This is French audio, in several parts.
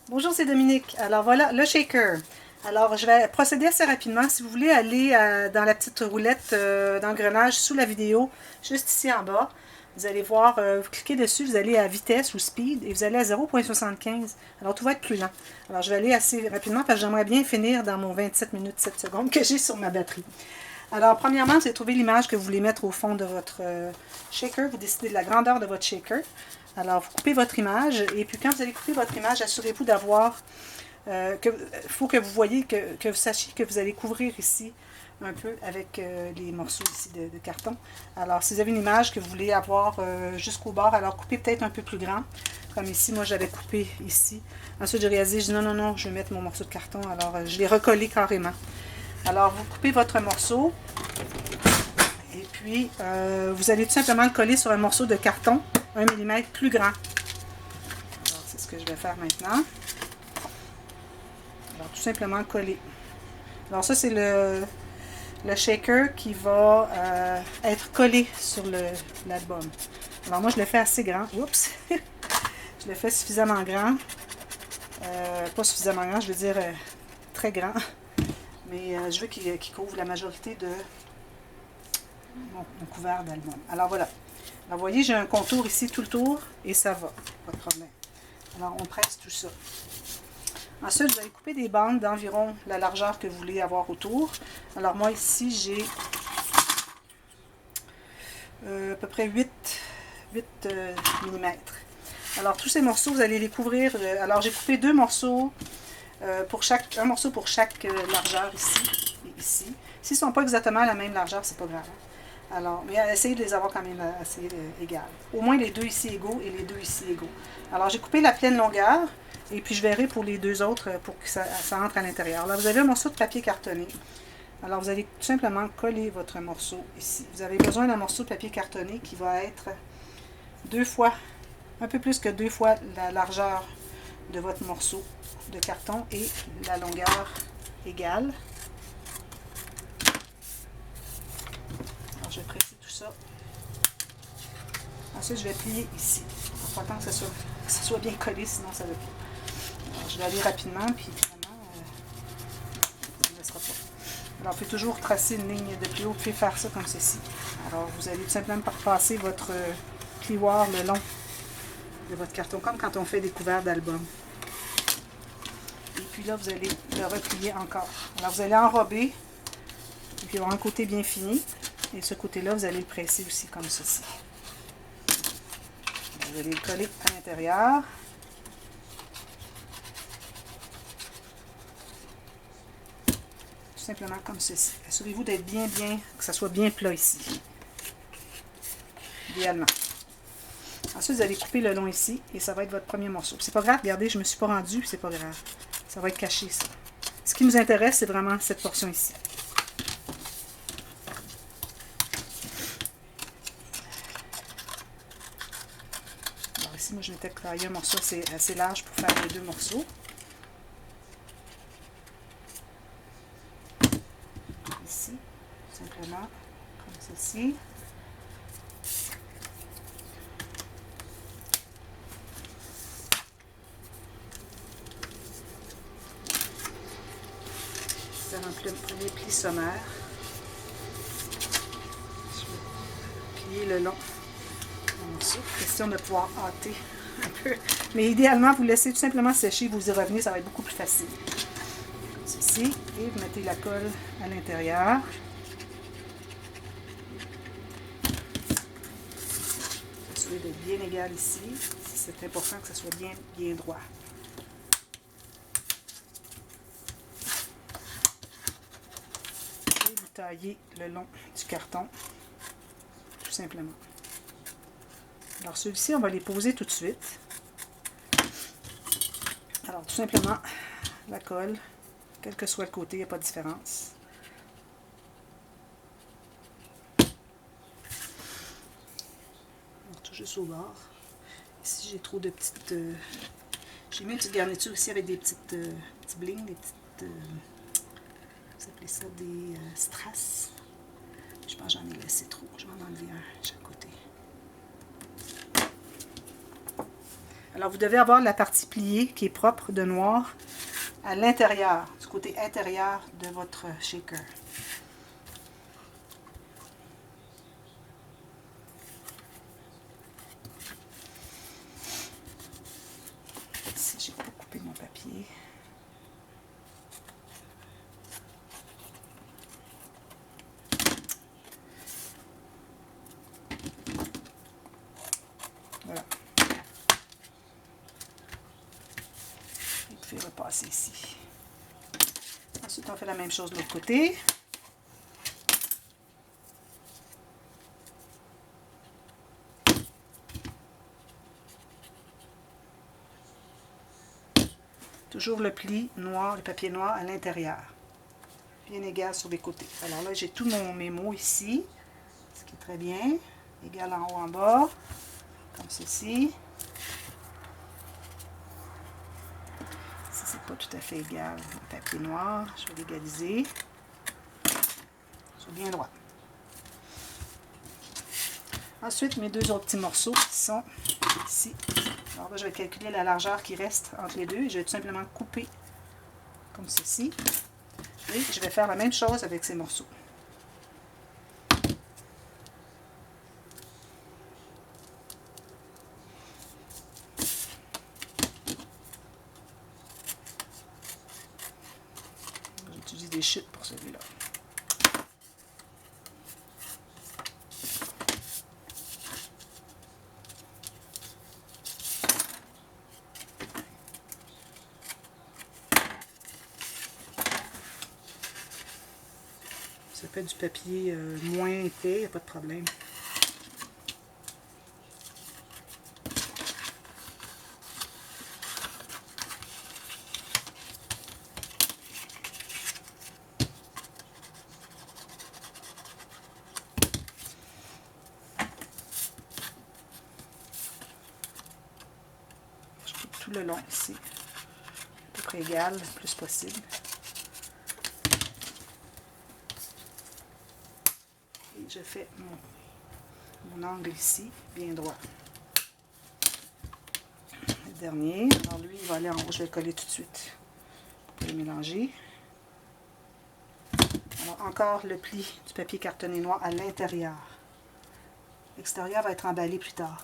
Bonjour, c'est Dominique. Alors voilà, le shaker. Alors, je vais procéder assez rapidement. Si vous voulez aller dans la petite roulette d'engrenage sous la vidéo, juste ici en bas, vous allez voir, vous cliquez dessus, vous allez à vitesse ou speed et vous allez à 0,75. Alors, tout va être plus lent. Alors, je vais aller assez rapidement parce que j'aimerais bien finir dans mon 27 minutes 7 secondes que j'ai sur ma batterie. Alors, premièrement, vous allez trouver l'image que vous voulez mettre au fond de votre shaker. Vous décidez de la grandeur de votre shaker. Alors, vous coupez votre image et puis quand vous allez couper votre image, assurez-vous d'avoir... il faut que vous voyez, que vous sachiez que vous allez couvrir ici un peu avec les morceaux ici de carton. Alors, si vous avez une image que vous voulez avoir jusqu'au bord, alors coupez peut-être un peu plus grand. Comme ici, moi j'avais coupé ici. Ensuite, j'ai réalisé, je dis non, je vais mettre mon morceau de carton. Alors, je l'ai recollé carrément. Alors, vous coupez votre morceau et puis vous allez tout simplement le coller sur un morceau de carton 1 mm plus grand. Alors, c'est ce que je vais faire maintenant. Alors, tout simplement coller. Alors, ça, c'est le shaker qui va être collé sur l'album. Alors, moi, je le fais assez grand. Oups! Je le fais suffisamment grand. Pas suffisamment grand, je veux dire très grand. Mais je veux qu'il couvre la majorité de mon couvert d'album. Alors, voilà. Alors, vous voyez, j'ai un contour ici tout le tour et ça va. Pas de problème. Alors, on presse tout ça. Ensuite, vous allez couper des bandes d'environ la largeur que vous voulez avoir autour. Alors, moi, ici, j'ai à peu près 8 mm. Alors, tous ces morceaux, vous allez les couvrir. Alors, j'ai coupé deux morceaux, un morceau pour chaque largeur ici et ici. S'ils ne sont pas exactement à la même largeur, c'est pas grave. Alors, mais essayez de les avoir quand même assez égales. Au moins les deux ici égaux et les deux ici égaux. Alors, j'ai coupé la pleine longueur et puis je verrai pour les deux autres pour que ça entre à l'intérieur. Là, vous avez un morceau de papier cartonné. Alors, vous allez tout simplement coller votre morceau ici. Vous avez besoin d'un morceau de papier cartonné qui va être un peu plus que 2 fois la largeur de votre morceau de carton et la longueur égale. Alors, je vais presser tout ça. Ensuite, je vais plier ici. Il faut attendre que ça soit bien collé, sinon ça ne va plus. Alors, je vais aller rapidement, puis évidemment, ça ne laissera pas. Alors, vous pouvez toujours tracer une ligne de pli haut, vous pouvez faire ça comme ceci. Alors, vous allez tout simplement passer votre plioir le long de votre carton, comme quand on fait des couverts d'album. Et puis là, vous allez le replier encore. Alors, vous allez enrober, et puis avoir un côté bien fini. Et ce côté-là, vous allez le presser aussi comme ceci. Vous allez le coller à l'intérieur. Tout simplement comme ceci. Assurez-vous d'être bien, que ça soit bien plat ici. Idéalement. Ensuite, vous allez couper le long ici et ça va être votre premier morceau. C'est pas grave, regardez, je ne me suis pas rendue, c'est pas grave. Ça va être caché, ça. Ce qui nous intéresse, c'est vraiment cette portion ici. Alors ici, moi, je m'étais taillé un morceau assez large pour faire les deux morceaux. Ici, simplement, comme ceci. Faire un premier pli sommaire. Je vais plier le long. Question de pouvoir hâter un peu. Mais idéalement, vous laissez tout simplement sécher, vous y revenez, ça va être beaucoup plus facile. Comme ceci. Et vous mettez la colle à l'intérieur. Assurez d'être bien égal ici. C'est important que ça soit bien droit. Et vous taillez le long du carton, tout simplement. Alors, ceux-ci, on va les poser tout de suite. Alors, tout simplement, la colle, quel que soit le côté, il n'y a pas de différence. Alors, tout juste au bord. Ici, j'ai trop de petites... j'ai mis une petite garniture ici avec des petits blings, des petites... vous appelez ça des strass. Je pense que j'en ai laissé trop. Je vais en enlever un à chaque côté. Alors, vous devez avoir la partie pliée qui est propre de noir à l'intérieur, du côté intérieur de votre shaker. Ici, j'ai pas coupé mon papier. Voilà. Vous pouvez repasser ici. Ensuite, on fait la même chose de l'autre côté. Toujours le pli noir, le papier noir à l'intérieur. Bien égal sur les côtés. Alors là, j'ai tous mes mots ici, ce qui est très bien. Égal en haut, en bas, comme ceci. Si c'est pas tout à fait égal, le papier noir, je vais l'égaliser. Sur bien droit. Ensuite, mes deux autres petits morceaux qui sont ici. Alors là, je vais calculer la largeur qui reste entre les deux. Et je vais tout simplement couper comme ceci. Et je vais faire la même chose avec ces morceaux. J'utilise des chutes pour celui-là. Ça fait du papier moins épais, il n'y a pas de problème. Je coupe tout le long ici, à peu près égal, le plus possible. Et je fais mon angle ici, bien droit. Le dernier, alors lui, il va aller en haut, je vais le coller tout de suite pour le mélanger. Alors encore le pli du papier cartonné noir à l'intérieur. L'extérieur va être emballé plus tard.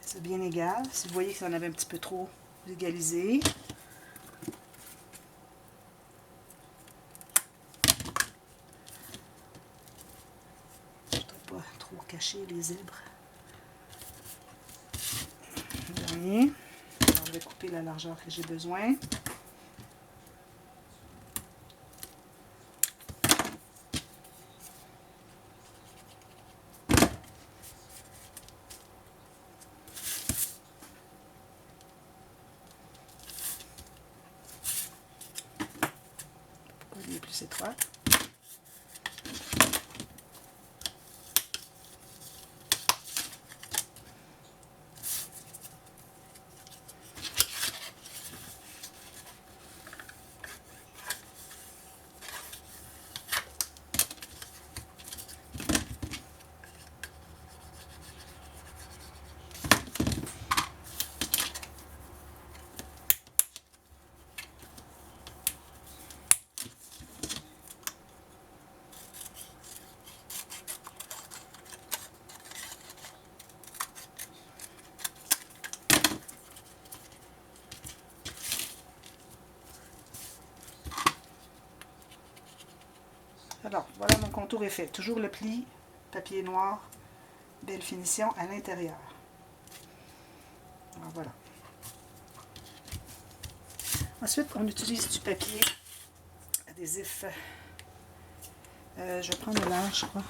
C'est bien égal. Si vous voyez que ça en avait un petit peu trop, vous égalisez. Je ne dois pas trop cacher les zèbres. Le dernier. Alors, je vais couper la largeur que j'ai besoin. Pourquoi il est plus étroit? Alors, voilà, mon contour est fait. Toujours le pli, papier noir, belle finition à l'intérieur. Alors, voilà. Ensuite, on utilise du papier adhésif. Je vais prendre le large, je crois.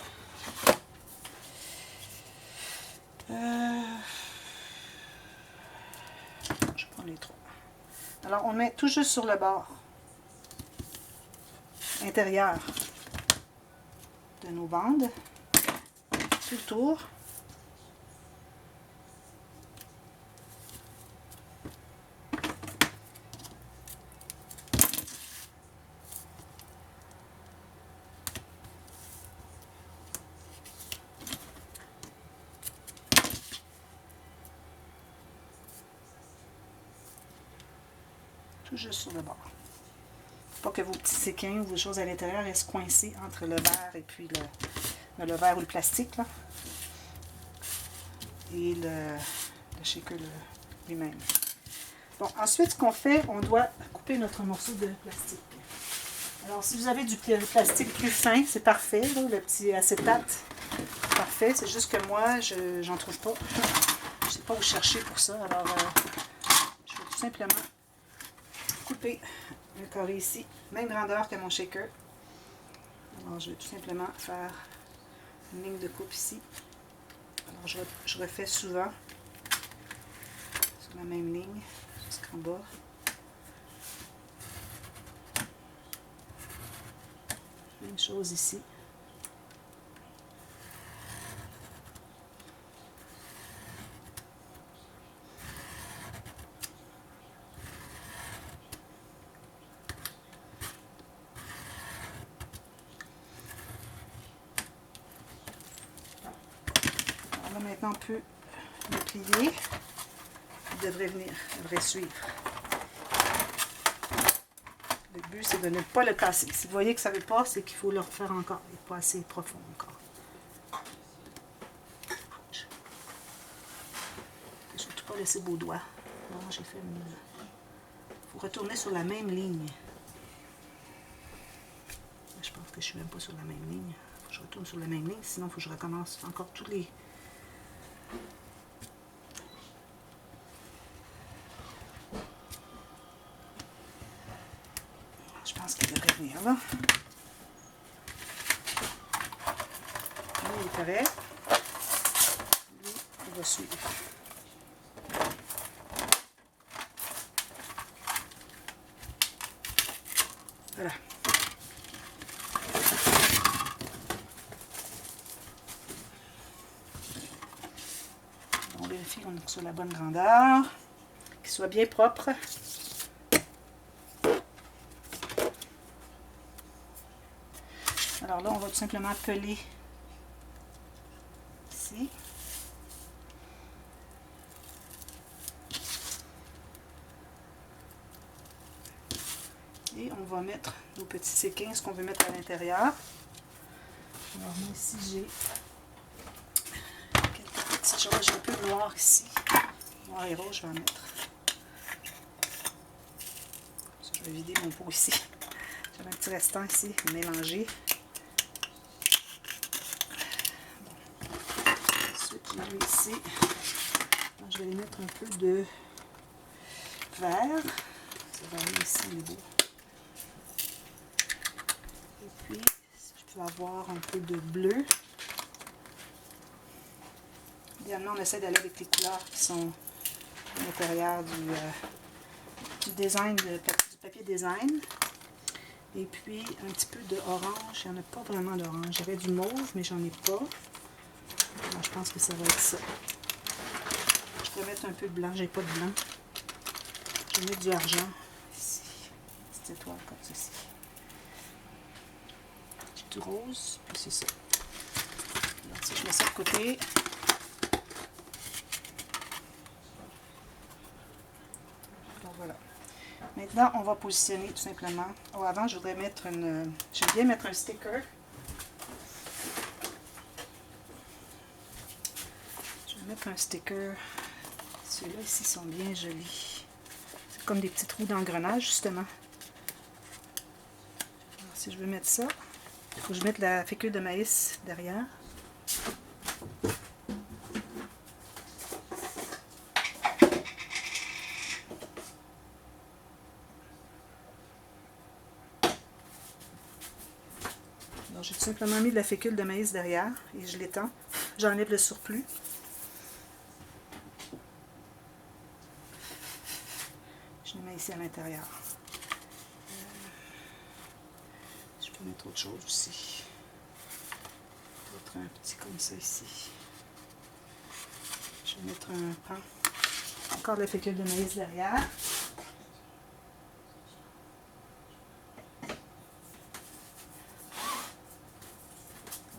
Je prends les trois. Alors, on met tout juste sur le bord intérieur de nos bandes, tout le tour. tout juste sur le bord. Pas que vos petits séquins ou vos choses à l'intérieur restent coincés entre le verre et puis le verre ou le plastique, là, et le shaker lui-même. Bon, ensuite, ce qu'on fait, on doit couper notre morceau de plastique. Alors, si vous avez du plastique plus fin, c'est parfait, là, le petit acétate, parfait. C'est juste que moi, j'en trouve pas. Je ne sais pas où chercher pour ça. Alors, je vais tout simplement couper un carré ici, même grandeur que mon shaker. Alors, je vais tout simplement faire une ligne de coupe ici. Alors, je refais souvent sur la même ligne jusqu'en bas. Même chose ici. Alors là, maintenant, on peut le plier. Il devrait suivre. Le but, c'est de ne pas le casser. Si vous voyez que ça ne veut pas, c'est qu'il faut le refaire encore. Il n'est pas assez profond encore. Je ne vais surtout pas laisser vos doigts. Non, j'ai fait une... Il faut retourner sur la même ligne. Je pense que je ne suis même pas sur la même ligne. Il faut que je retourne sur la même ligne, sinon il faut que je recommence encore tous les... Je pense qu'il devrait venir là. Lui, il est correct. Lui, il va suivre. Voilà. On vérifie qu'on est sur la bonne grandeur, qu'il soit bien propre. Alors là, on va tout simplement peler ici. Et on va mettre nos petits séquins, ce qu'on veut mettre à l'intérieur. Alors moi ici, j'ai quelques petites choses. J'ai un peu de noir ici. Noir et rouge, je vais en mettre. Je vais vider mon pot ici. J'avais un petit restant ici, mélangé. Ensuite, j'ai ici. Alors, je vais aller mettre un peu de vert. Ça va aller ici, il est beau. Et puis, si je peux avoir un peu de bleu. Idéalement, on essaie d'aller avec les couleurs qui sont à l'intérieur du design, du papier design. Et puis, un petit peu de orange. Il n'y en a pas vraiment d'orange. J'avais du mauve, mais j'en ai pas. Alors, je pense que ça va être ça. Je pourrais mettre un peu de blanc. J'ai pas de blanc. Je vais mettre du argent ici. Une petite étoile comme ceci. Du rose, puis c'est ça. Alors, si je mets ça de côté. Alors, voilà. Maintenant, on va positionner tout simplement. Oh, avant, je voudrais mettre une... J'aime bien mettre un sticker. Je vais mettre un sticker. Ceux-là ici sont bien jolis. C'est comme des petits trous d'engrenage, justement. Alors, si je veux mettre ça, il faut que je mette la fécule de maïs derrière. Alors, j'ai tout simplement mis de la fécule de maïs derrière et je l'étends. J'enlève le surplus. Je le mets ici à l'intérieur. Je peux mettre autre chose aussi. Peut-être un petit comme ça ici. Je vais mettre un pan. Encore de la fécule de maïs derrière.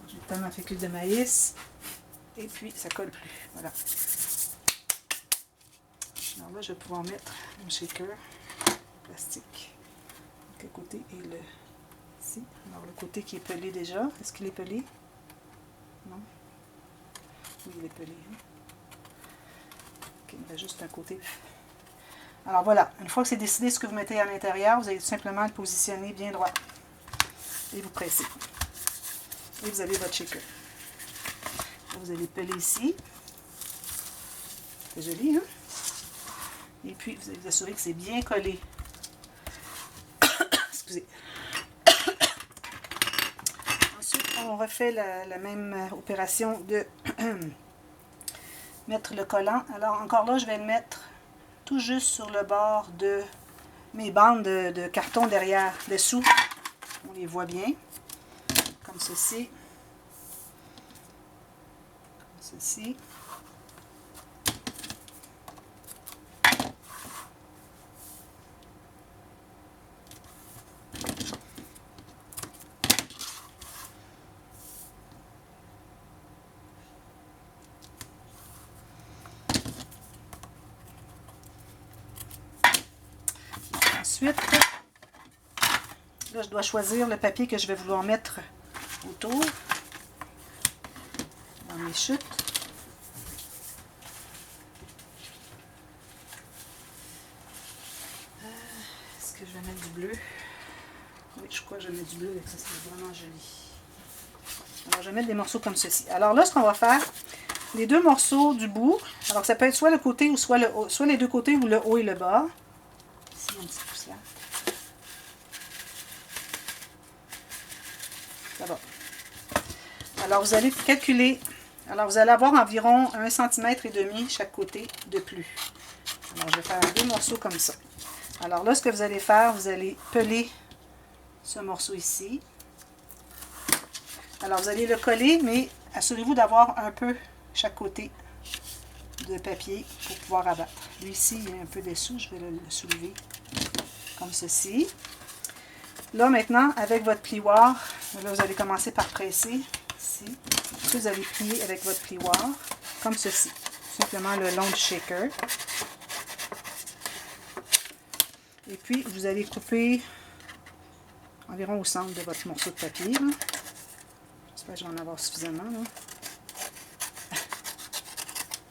J'étends ma fécule de maïs. Et puis, ça colle plus. Voilà. Alors là, je vais pouvoir mettre mon shaker. plastique. Quel côté est le... Ici. Alors, le côté qui est pelé déjà. Est-ce qu'il est pelé? Non? Oui, il est pelé. Ok, il reste juste un côté. Alors voilà, une fois que c'est décidé ce que vous mettez à l'intérieur, vous allez tout simplement le positionner bien droit. Et vous pressez. Et vous avez votre shaker. Vous allez peler ici. C'est joli, hein? Et puis, vous allez vous assurer que c'est bien collé. Excusez. Ensuite, on refait la même opération de mettre le collant. Alors, encore là, je vais le mettre tout juste sur le bord de mes bandes de carton derrière, dessous. On les voit bien. Comme ceci. Comme ceci. Ensuite, là, je dois choisir le papier que je vais vouloir mettre autour, dans mes chutes. Est-ce que je vais mettre du bleu? Oui, je crois que je vais mettre du bleu avec ça, c'est vraiment joli. Alors, je vais mettre des morceaux comme ceci. Alors là, ce qu'on va faire, les deux morceaux du bout, alors ça peut être soit le côté ou soit les deux côtés ou le haut et le bas. Ici, il y a un petit poussière. Ça va. Alors, vous allez calculer. Alors, vous allez avoir environ 1,5 cm chaque côté de plus. Alors, je vais faire deux morceaux comme ça. Alors là, ce que vous allez faire, vous allez peler ce morceau ici. Alors, vous allez le coller, mais assurez-vous d'avoir un peu chaque côté de papier pour pouvoir abattre. Lui, ici, il est un peu dessous. Je vais le soulever comme ceci. Là, maintenant, avec votre plioir, là, vous allez commencer par presser ici. Ensuite, vous allez plier avec votre plioir, comme ceci. Simplement le long du shaker. Et puis, vous allez couper environ au centre de votre morceau de papier. J'espère que je vais en avoir suffisamment. Là.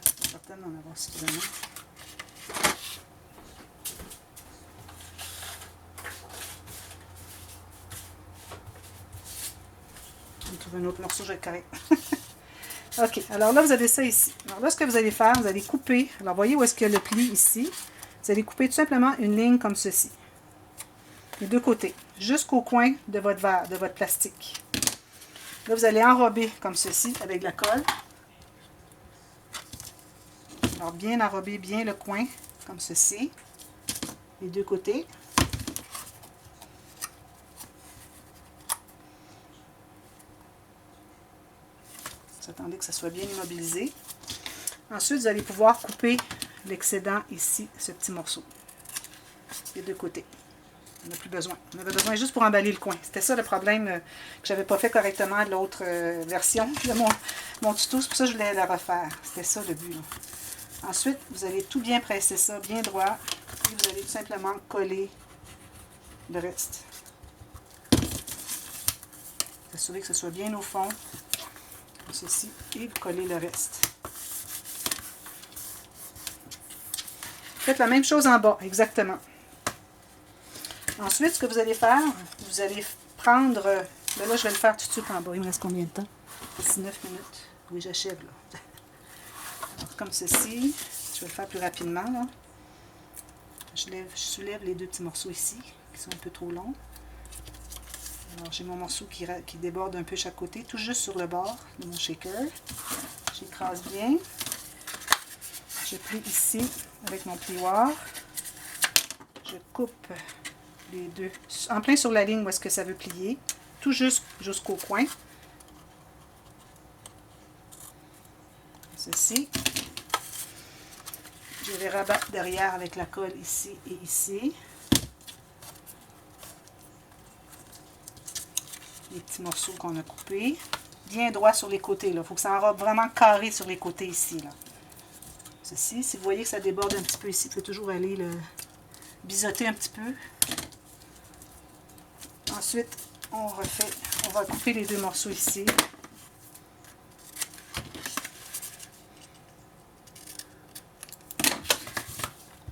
Je vais certainement en avoir suffisamment. Je vais trouver un autre morceau, je vais être correct. Ok, alors là, vous avez ça ici. Alors là, ce que vous allez faire, vous allez couper. Alors, voyez où est-ce qu'il y a le pli ici. Vous allez couper tout simplement une ligne comme ceci. Les deux côtés, jusqu'au coin de votre verre, de votre plastique. Là, vous allez enrober comme ceci avec de la colle. Alors, bien enrober bien le coin, comme ceci. Les deux côtés. Vous attendez que ça soit bien immobilisé. Ensuite, vous allez pouvoir couper l'excédent ici, ce petit morceau. Les deux côtés. On n'a plus besoin. On avait besoin juste pour emballer le coin. C'était ça le problème que je n'avais pas fait correctement de l'autre version de mon tuto. C'est pour ça que je voulais la refaire. C'était ça le but. Là. Ensuite, vous allez tout bien presser ça, bien droit. Et vous allez tout simplement coller le reste. Assurez que ce soit bien au fond. Comme ceci. Et vous collez le reste. Faites la même chose en bas, exactement. Ensuite, ce que vous allez faire, vous allez prendre... Là, je vais le faire tout de suite en bas. Il me reste combien de temps? 19 minutes. Oui, j'achève, là. Alors, comme ceci. Je vais le faire plus rapidement, là. Je soulève les deux petits morceaux ici, qui sont un peu trop longs. Alors, j'ai mon morceau qui déborde un peu chaque côté, tout juste sur le bord de mon shaker. J'écrase bien. Je plie ici avec mon plioir. Je coupe les deux en plein sur la ligne où est-ce que ça veut plier, tout juste jusqu'au coin. Ceci. Je vais rabattre derrière avec la colle ici et ici. Les petits morceaux qu'on a coupés. Bien droit sur les côtés. Il faut que ça enrobe vraiment carré sur les côtés ici. Là. Ceci, si vous voyez que ça déborde un petit peu ici, vous pouvez toujours aller biseauter un petit peu. Ensuite, on va couper les deux morceaux ici.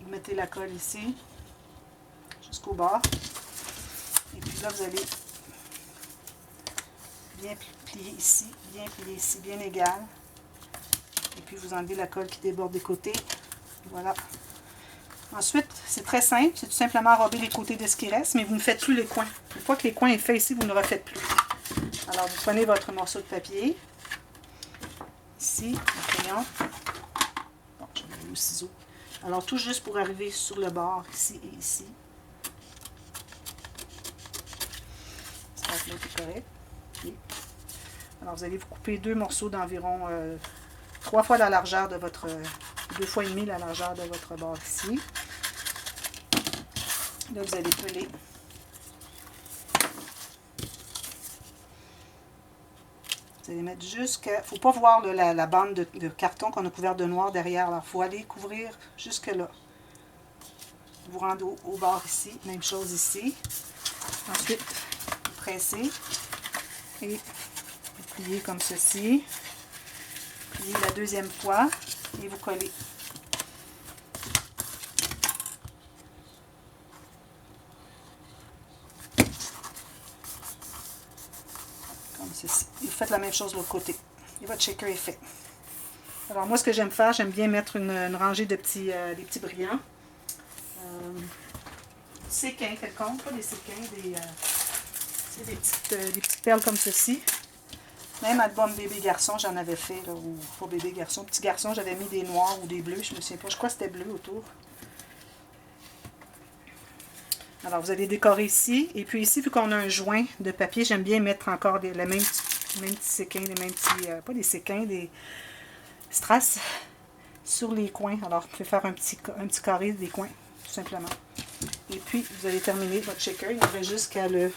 Vous mettez la colle ici, jusqu'au bord. Et puis là, vous allez bien plier ici, bien égal. Et puis vous enlevez la colle qui déborde des côtés. Voilà. Ensuite, c'est très simple, c'est tout simplement enrober les côtés de ce qui reste, mais vous ne faites plus les coins. Une fois que les coins sont faits ici, vous ne le refaites plus. Alors, vous prenez votre morceau de papier, ici, le crayon. Bon, je vais aller au ciseau. Alors, tout juste pour arriver sur le bord, ici et ici. J'espère que là, c'est correct. Okay. Alors, vous allez vous couper deux morceaux d'environ 3 fois la largeur de votre... 2 fois et demi la largeur de votre bord ici. Là, vous allez peler. Vous allez mettre jusqu'à... Il ne faut pas voir la bande de carton qu'on a couvert de noir derrière. Alors, il faut aller couvrir jusque là. Vous rendez au bord ici. Même chose ici. Ensuite, vous pressez. Et vous pliez comme ceci. Pliez la deuxième fois. Et vous collez. Comme ceci. Et vous faites la même chose de l'autre côté. Et votre shaker est fait. Alors moi, ce que j'aime faire, j'aime bien mettre une rangée de des petits brillants. Séquins quelconque, pas des séquins, des petites perles comme ceci. Même album bébé garçon, j'en avais fait, là, ou pas bébé garçon, petit garçon, j'avais mis des noirs ou des bleus, je me souviens pas, je crois que c'était bleu autour. Alors vous allez décorer ici, et puis ici, vu qu'on a un joint de papier, j'aime bien mettre encore les mêmes petits séquins, les mêmes petits, pas des séquins, des strass sur les coins. Alors vous pouvez faire un petit carré des coins, tout simplement. Et puis vous allez terminer votre shaker, il reste juste qu'à le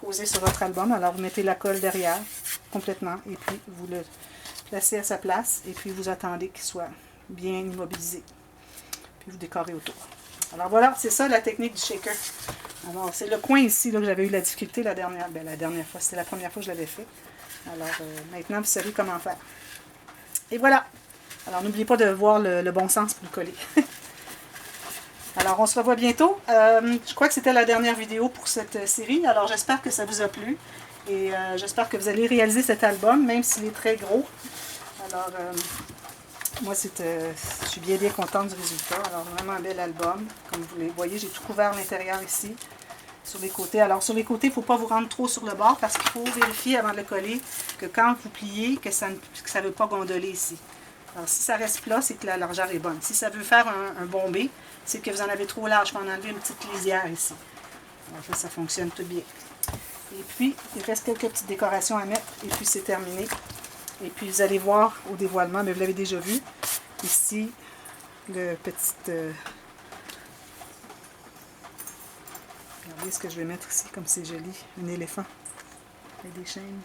poser sur votre album. Alors vous mettez la colle derrière complètement et puis vous le placez à sa place et puis vous attendez qu'il soit bien immobilisé. Puis vous décorez autour. Alors voilà, c'est ça la technique du shaker. Alors c'est le coin ici là, que j'avais eu la difficulté la dernière fois, c'était la première fois que je l'avais fait. Alors maintenant vous savez comment faire. Et voilà. Alors n'oubliez pas de voir le bon sens pour le coller. Alors, on se revoit bientôt. Je crois que c'était la dernière vidéo pour cette série. Alors, j'espère que ça vous a plu. Et j'espère que vous allez réaliser cet album, même s'il est très gros. Alors, moi, je suis bien contente du résultat. Alors, vraiment un bel album. Comme vous le voyez, j'ai tout couvert à l'intérieur ici, sur les côtés. Alors, sur les côtés, il ne faut pas vous rendre trop sur le bord parce qu'il faut vérifier avant de le coller que quand vous pliez, que ça ne veut pas gondoler ici. Alors, si ça reste plat, c'est que la largeur est bonne. Si ça veut faire un bombé, c'est que vous en avez trop large. Il faut en enlever une petite lisière ici. Alors là, ça fonctionne tout bien. Et puis, il reste quelques petites décorations à mettre. Et puis, c'est terminé. Et puis, vous allez voir au dévoilement, mais vous l'avez déjà vu. Ici, le petit... regardez ce que je vais mettre ici, comme c'est joli. Un éléphant avec des chaînes.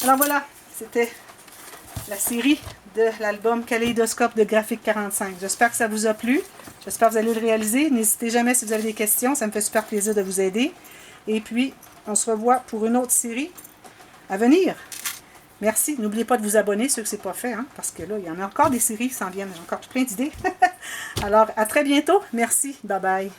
Alors voilà, c'était la série de l'album Kaléidoscope de Graphique 45. J'espère que ça vous a plu. J'espère que vous allez le réaliser. N'hésitez jamais si vous avez des questions. Ça me fait super plaisir de vous aider. Et puis, on se revoit pour une autre série à venir. Merci. N'oubliez pas de vous abonner, ceux que ce n'est pas fait, hein, parce que là, il y en a encore des séries qui s'en viennent. J'ai encore plein d'idées. Alors, à très bientôt. Merci. Bye bye.